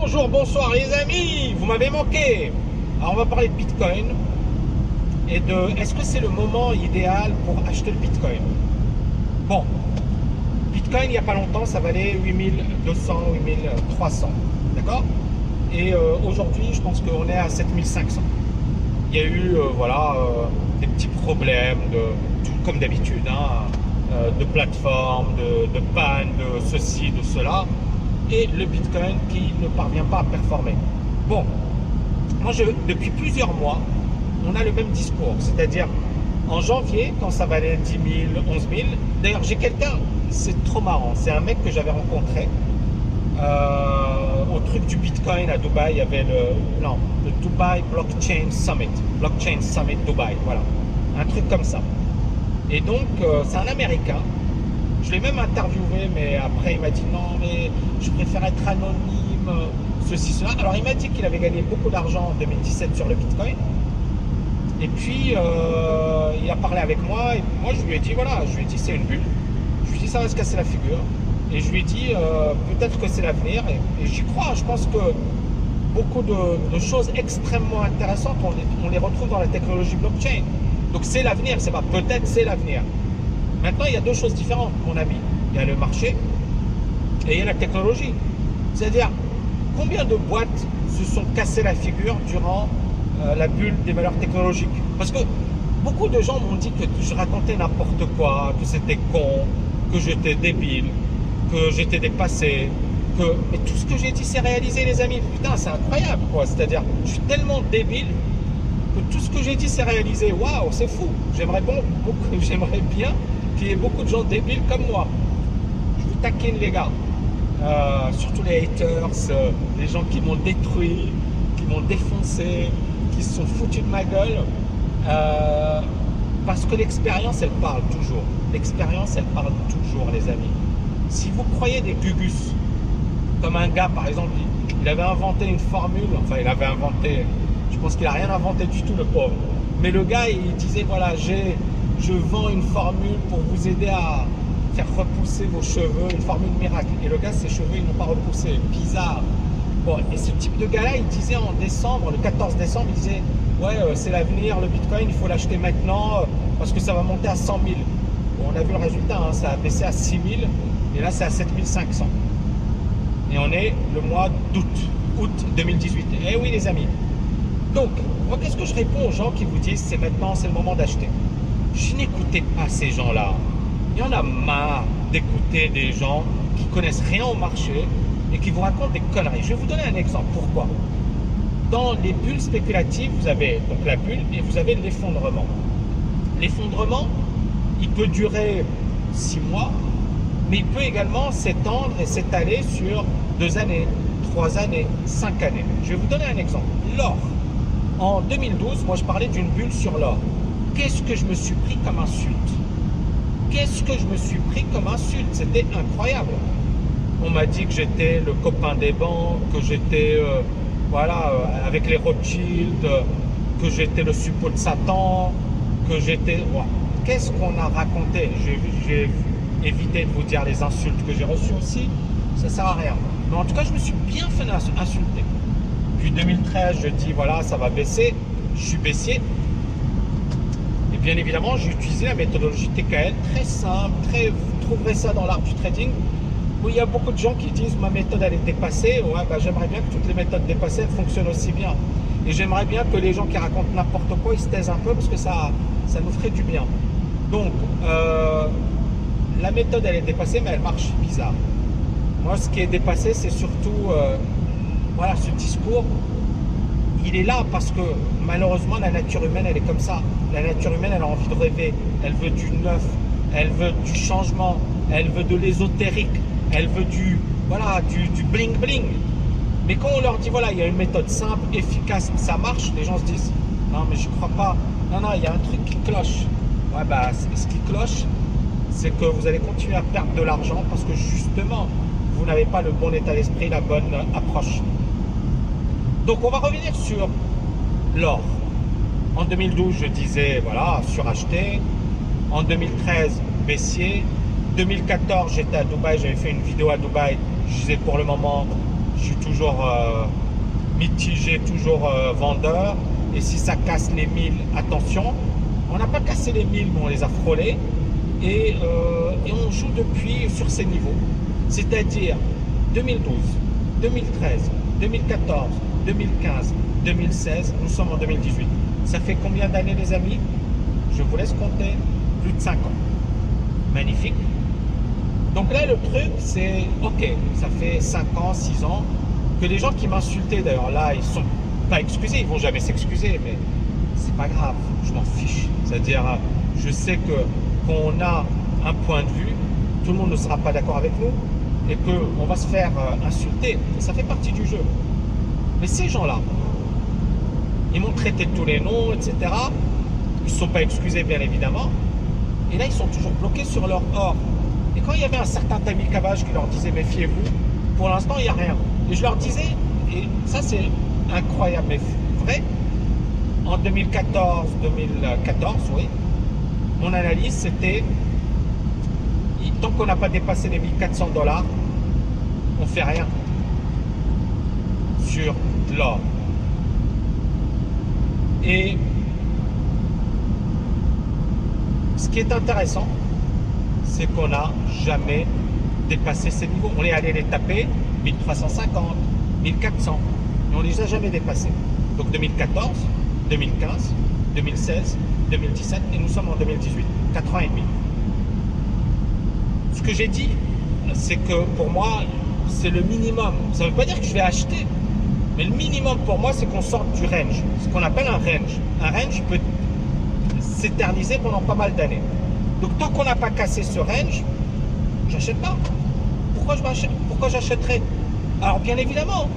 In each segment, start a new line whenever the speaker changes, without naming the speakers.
Bonjour, bonsoir les amis, vous m'avez manqué. Alors on va parler de Bitcoin et de est-ce que c'est le moment idéal pour acheter le Bitcoin. Bon, Bitcoin il n'y a pas longtemps ça valait 8200, 8300, d'accord. Et aujourd'hui je pense qu'on est à 7500. Il y a eu des petits problèmes, comme d'habitude, de plateforme, de panne, de ceci, de cela, et le Bitcoin qui ne parvient pas à performer. Bon, depuis plusieurs mois, on a le même discours, c'est-à-dire en janvier, quand ça valait 10 000, 11 000, d'ailleurs j'ai quelqu'un, c'est trop marrant, c'est un mec que j'avais rencontré au truc du Bitcoin à Dubaï, il y avait le Dubai Blockchain Summit Dubaï, voilà, un truc comme ça. Et donc, c'est un Américain. Je l'ai même interviewé, mais après, il m'a dit non, mais je préfère être anonyme, ceci, cela. Alors, il m'a dit qu'il avait gagné beaucoup d'argent en 2017 sur le Bitcoin. Et puis, il a parlé avec moi. Et moi, je lui ai dit, voilà, je lui ai dit, c'est une bulle. Je lui ai dit, ça va se casser la figure. Et je lui ai dit, peut-être que c'est l'avenir. Et j'y crois. Je pense que beaucoup de choses extrêmement intéressantes, on les retrouve dans la technologie blockchain. Donc c'est l'avenir, c'est pas peut-être, c'est l'avenir. Maintenant, il y a deux choses différentes, mon ami. Il y a le marché et il y a la technologie. C'est-à-dire, combien de boîtes se sont cassées la figure durant la bulle des valeurs technologiques? Parce que beaucoup de gens m'ont dit que je racontais n'importe quoi, que c'était con, que j'étais débile, que j'étais dépassé, mais tout ce que j'ai dit, c'est réalisé, les amis. Putain, c'est incroyable, quoi. C'est-à-dire, je suis tellement débile que tout ce que j'ai dit c'est réalisé. Waouh, c'est fou. J'aimerais bien qu'il y ait beaucoup de gens débiles comme moi. Je vous taquine les gars. Surtout les haters, les gens qui m'ont détruit, qui m'ont défoncé, qui se sont foutus de ma gueule. Parce que l'expérience, elle parle toujours. L'expérience, elle parle toujours, les amis. Si vous croyez des gugus, comme un gars, par exemple, il avait inventé une formule, enfin, il avait inventé... Je pense qu'il n'a rien inventé du tout, le pauvre. Mais le gars, il disait, voilà, je vends une formule pour vous aider à faire repousser vos cheveux, une formule miracle. Et le gars, ses cheveux, ils n'ont pas repoussé. Bizarre. Bon, et ce type de gars-là, il disait en décembre, le 14 décembre, il disait, ouais, c'est l'avenir, le Bitcoin, il faut l'acheter maintenant parce que ça va monter à 100 000. Bon, on a vu le résultat, ça a baissé à 6 000 et là, c'est à 7 500. Et on est le mois août 2018. Eh oui, les amis. Donc, moi, qu'est-ce que je réponds aux gens qui vous disent c'est maintenant, c'est le moment d'acheter? Je n'écoutez pas ces gens-là. Il y en a marre d'écouter des gens qui connaissent rien au marché et qui vous racontent des conneries. Je vais vous donner un exemple. Pourquoi? Dans les bulles spéculatives, vous avez donc la bulle et vous avez l'effondrement. L'effondrement, il peut durer 6 mois, mais il peut également s'étendre et s'étaler sur 2 années, 3 années, 5 années. Je vais vous donner un exemple. L'or. En 2012, moi je parlais d'une bulle sur l'or. Qu'est-ce que je me suis pris comme insulte? Qu'est-ce que je me suis pris comme insulte? C'était incroyable. On m'a dit que j'étais le copain des banques, que j'étais avec les Rothschild, que j'étais le suppôt de Satan, que j'étais... Ouais. Qu'est-ce qu'on a raconté? J'ai évité de vous dire les insultes que j'ai reçues aussi, ça sert à rien. Mais en tout cas, je me suis bien fait insulter. Depuis 2013, je dis voilà, ça va baisser, je suis baissier. Et bien évidemment, j'ai utilisé la méthodologie TKL, très simple, vous trouverez ça dans l'art du trading, où il y a beaucoup de gens qui disent ma méthode elle est dépassée. Ouais, bah, j'aimerais bien que toutes les méthodes dépassées elles fonctionnent aussi bien. Et j'aimerais bien que les gens qui racontent n'importe quoi, ils se taisent un peu parce que ça nous ferait du bien. Donc, la méthode elle est dépassée, mais elle marche bizarre. Moi, ce qui est dépassé, c'est surtout... voilà, ce discours, il est là parce que malheureusement la nature humaine elle est comme ça. La nature humaine elle a envie de rêver, elle veut du neuf, elle veut du changement, elle veut de l'ésotérique, elle veut du bling bling. Mais quand on leur dit voilà, il y a une méthode simple, efficace, ça marche, les gens se disent non mais je crois pas, non, il y a un truc qui cloche. Ouais, bah ce qui cloche, c'est que vous allez continuer à perdre de l'argent parce que justement vous n'avez pas le bon état d'esprit, la bonne approche. Donc on va revenir sur l'or. En 2012, je disais, voilà, suracheté. En 2013, baissier. 2014, j'étais à Dubaï, j'avais fait une vidéo à Dubaï. Je disais, pour le moment, je suis toujours mitigé, toujours vendeur. Et si ça casse les 1000, attention, on n'a pas cassé les 1000, mais on les a frôlés. Et on joue depuis sur ces niveaux. C'est-à-dire 2012, 2013, 2014, 2015, 2016, nous sommes en 2018. Ça fait combien d'années, les amis? Je vous laisse compter, plus de 5 ans. Magnifique. Donc là, le truc, c'est, ok, ça fait 5 ans, 6 ans, que les gens qui m'insultaient, d'ailleurs, là, ils sont pas excusés, ils vont jamais s'excuser, mais c'est pas grave, je m'en fiche. C'est-à-dire, je sais que qu'on a un point de vue, tout le monde ne sera pas d'accord avec nous, et qu'on va se faire insulter, et ça fait partie du jeu. Mais ces gens-là, ils m'ont traité de tous les noms, etc. Ils ne sont pas excusés, bien évidemment. Et là, ils sont toujours bloqués sur leur or. Et quand il y avait un certain Tamil Cavage qui leur disait « méfiez-vous », pour l'instant, il n'y a rien. Et je leur disais, et ça c'est incroyable, mais vrai, en 2014, oui, mon analyse c'était, tant qu'on n'a pas dépassé les 1400 $, on ne fait rien sur l'or. Et ce qui est intéressant, c'est qu'on n'a jamais dépassé ces niveaux. On est allé les taper 1350, 1400, mais on ne les a jamais dépassés. Donc 2014, 2015, 2016, 2017 et nous sommes en 2018, 4 ans et demi. Ce que j'ai dit, c'est que pour moi, c'est le minimum. Ça ne veut pas dire que je vais acheter, mais le minimum pour moi, c'est qu'on sorte du range, ce qu'on appelle un range. Un range peut s'éterniser pendant pas mal d'années. Donc tant qu'on n'a pas cassé ce range, j'achète pas. Pourquoi j'achèterais? Alors bien évidemment,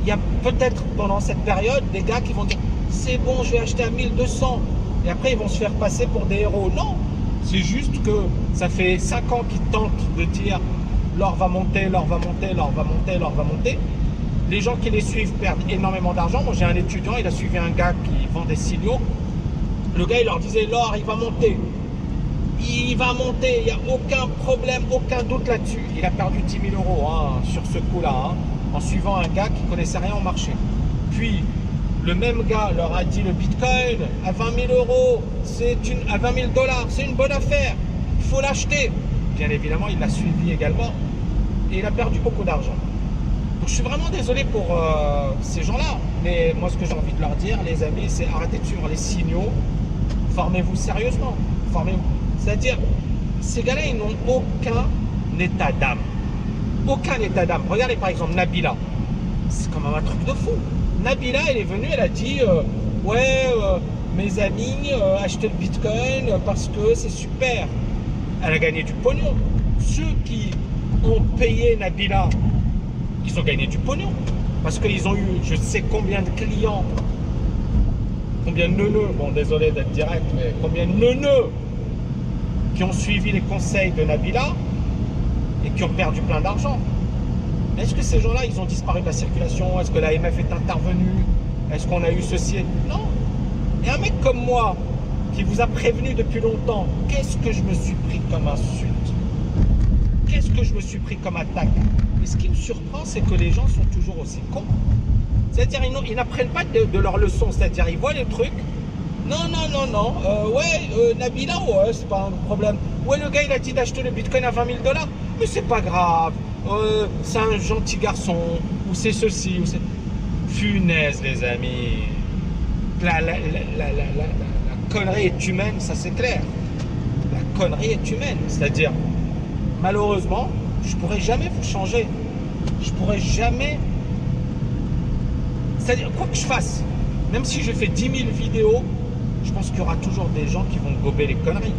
il y a peut-être pendant cette période des gars qui vont dire c'est bon, je vais acheter à 1200 et après ils vont se faire passer pour des héros. Non, c'est juste que ça fait 5 ans qu'ils tentent de dire l'or va monter, l'or va monter, l'or va monter, l'or va monter. Les gens qui les suivent perdent énormément d'argent. Moi j'ai un étudiant, il a suivi un gars qui vend des signaux. Le gars il leur disait l'or il va monter. Il va monter, il n'y a aucun problème, aucun doute là-dessus. Il a perdu 10 000 € hein, sur ce coup-là, hein, en suivant un gars qui ne connaissait rien au marché. Puis, le même gars leur a dit le Bitcoin à 20 000 €, à 20 000 $, c'est une bonne affaire, il faut l'acheter. Bien évidemment, il l'a suivi également et il a perdu beaucoup d'argent. Donc, je suis vraiment désolé pour ces gens-là. Mais moi, ce que j'ai envie de leur dire, les amis, c'est arrêtez de suivre les signaux, formez-vous sérieusement, formez-vous. C'est-à-dire, ces gars-là, ils n'ont aucun état d'âme. Aucun état d'âme. Regardez par exemple Nabila. C'est quand même un truc de fou. Nabila, elle est venue, elle a dit ouais, mes amis, achetez le Bitcoin parce que c'est super. Elle a gagné du pognon. Ceux qui ont payé Nabila, ils ont gagné du pognon. Parce qu'ils ont eu je sais combien de clients, combien de neuneux, bon désolé d'être direct, mais combien de neuneux qui ont suivi les conseils de Nabila et qui ont perdu plein d'argent. Est-ce que ces gens-là, ils ont disparu de la circulation? Est-ce que l'AMF est intervenue? Est-ce qu'on a eu ceci? Non. Et un mec comme moi, qui vous a prévenu depuis longtemps, qu'est-ce que je me suis pris comme insulte? Qu'est-ce que je me suis pris comme attaque? Et ce qui me surprend, c'est que les gens sont toujours aussi cons. C'est-à-dire, ils n'apprennent pas de leurs leçons. C'est-à-dire, ils voient les trucs. Non, non, non, non. Nabila, ouais, c'est pas un problème. Ouais, le gars, il a dit d'acheter le Bitcoin à 20 000 $. Mais c'est pas grave. C'est un gentil garçon. Ou c'est ceci, ou c'est... Funaise, les amis. La connerie est humaine, ça c'est clair. La connerie est humaine. C'est-à-dire, malheureusement, je pourrais jamais vous changer. Je pourrais jamais... C'est-à-dire, quoi que je fasse, même si je fais 10 000 vidéos, je pense qu'il y aura toujours des gens qui vont gober les conneries.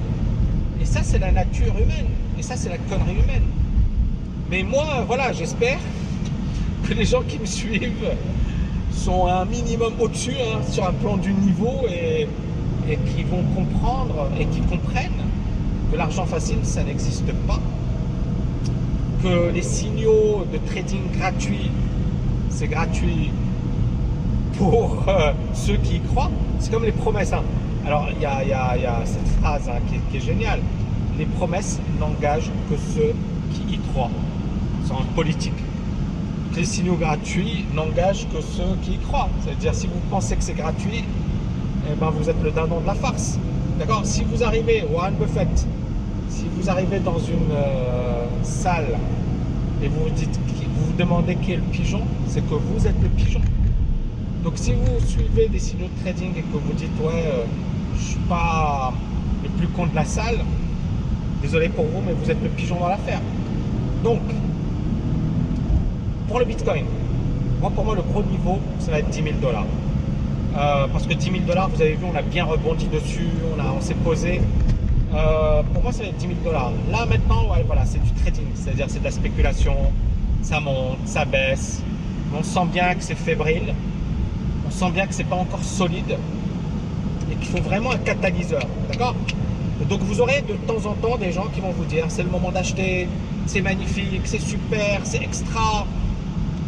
Et ça, c'est la nature humaine. Et ça, c'est la connerie humaine. Mais moi, voilà, j'espère que les gens qui me suivent sont un minimum au-dessus, hein, sur un plan du niveau, et qui vont comprendre et qui comprennent que l'argent facile, ça n'existe pas. Que les signaux de trading gratuits, c'est gratuit pour ceux qui y croient. C'est comme les promesses. Hein. Alors, il y a cette phrase hein, qui est géniale. Les promesses n'engagent que ceux qui y croient. C'est en politique. que les signaux gratuits n'engagent que ceux qui y croient. C'est-à-dire, si vous pensez que c'est gratuit, eh ben, vous êtes le dindon de la farce. D'accord? Si vous arrivez, Warren Buffett, si vous arrivez dans une salle et vous vous demandez qui est le pigeon, c'est que vous êtes le pigeon. Donc si vous suivez des signaux de trading et que vous dites ouais, je suis pas le plus con de la salle, désolé pour vous, mais vous êtes le pigeon dans l'affaire. Donc, pour le Bitcoin, pour moi, le gros niveau, ça va être 10 000 $. Parce que 10 000 $, vous avez vu, on a bien rebondi dessus, on s'est posé. Pour moi, ça va être 10 000 $. Là, maintenant, ouais, voilà, c'est du trading, c'est-à-dire c'est de la spéculation, ça monte, ça baisse. On sent bien que c'est fébrile, on sent bien que c'est pas encore solide et qu'il faut vraiment un catalyseur, d'accord? Donc vous aurez de temps en temps des gens qui vont vous dire c'est le moment d'acheter, c'est magnifique, c'est super, c'est extra,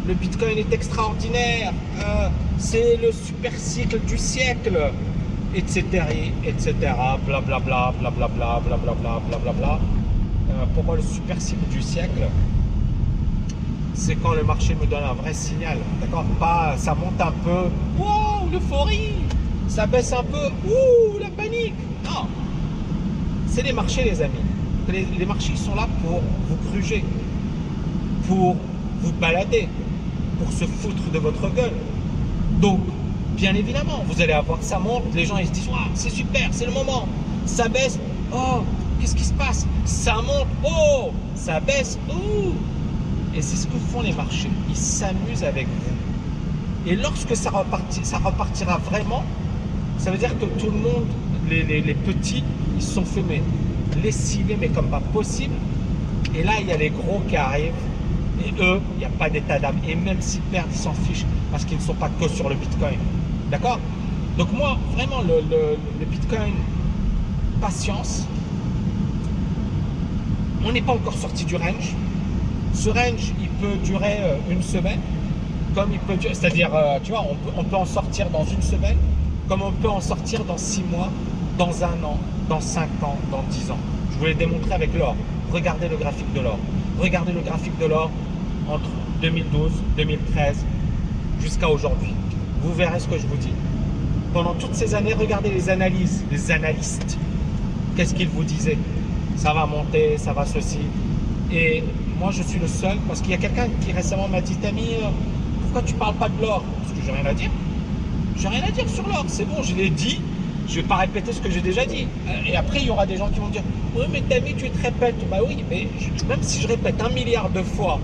le Bitcoin est extraordinaire, c'est le super cycle du siècle, etc. etc. blablabla, blablabla, blablabla, blablabla. Pour moi, le super cycle du siècle, c'est quand le marché me donne un vrai signal, d'accord? Pas ça monte un peu, wow, l'euphorie, ça baisse un peu, ouh, la panique. Non, c'est les marchés, les amis. Les marchés, ils sont là pour vous gruger, pour vous balader, pour se foutre de votre gueule. Donc, bien évidemment, vous allez avoir ça monte, les gens ils se disent wow, c'est super, c'est le moment. Ça baisse, oh, qu'est-ce qui se passe? Ça monte, oh, ça baisse, ouh. Et c'est ce que font les marchés. Ils s'amusent avec vous. Et lorsque ça repartira vraiment, ça veut dire que tout le monde, les petits, ils se sont fait lessiver, mais comme pas possible. Et là, il y a les gros qui arrivent. Et eux, il n'y a pas d'état d'âme. Et même s'ils perdent, ils s'en fichent parce qu'ils ne sont pas que sur le Bitcoin. D'accord? Donc moi, vraiment, le Bitcoin, patience. On n'est pas encore sorti du range. Ce range, il peut durer une semaine, comme il peut durer, c'est-à-dire, tu vois, on peut en sortir dans une semaine, comme on peut en sortir dans 6 mois, dans 1 an, dans 5 ans, dans 10 ans. Je vous l'ai démontré avec l'or. Regardez le graphique de l'or. Regardez le graphique de l'or entre 2012, 2013 jusqu'à aujourd'hui. Vous verrez ce que je vous dis. Pendant toutes ces années, regardez les analyses, les analystes. Qu'est-ce qu'ils vous disaient? Ça va monter, ça va ceci. Et moi, je suis le seul, parce qu'il y a quelqu'un qui récemment m'a dit, Tami, pourquoi tu parles pas de l'or? Parce que j'ai rien à dire. J'ai rien à dire sur l'or, c'est bon, je l'ai dit. Je ne vais pas répéter ce que j'ai déjà dit. Et après, il y aura des gens qui vont dire, oui, mais Tami, tu te répètes. Bah oui, mais même si je répète 1 milliard de fois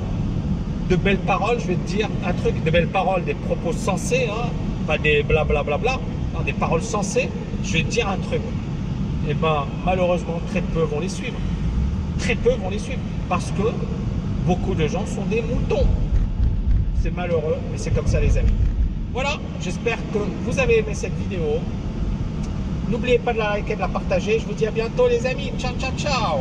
de belles paroles, je vais te dire un truc, de belles paroles, des propos sensés, hein, pas des blablabla, non, des paroles sensées, je vais te dire un truc. Et ben, malheureusement, très peu vont les suivre. Très peu vont les suivre. Parce que beaucoup de gens sont des moutons. C'est malheureux, mais c'est comme ça, les amis. Voilà, j'espère que vous avez aimé cette vidéo. N'oubliez pas de la liker, de la partager. Je vous dis à bientôt, les amis. Ciao, ciao, ciao.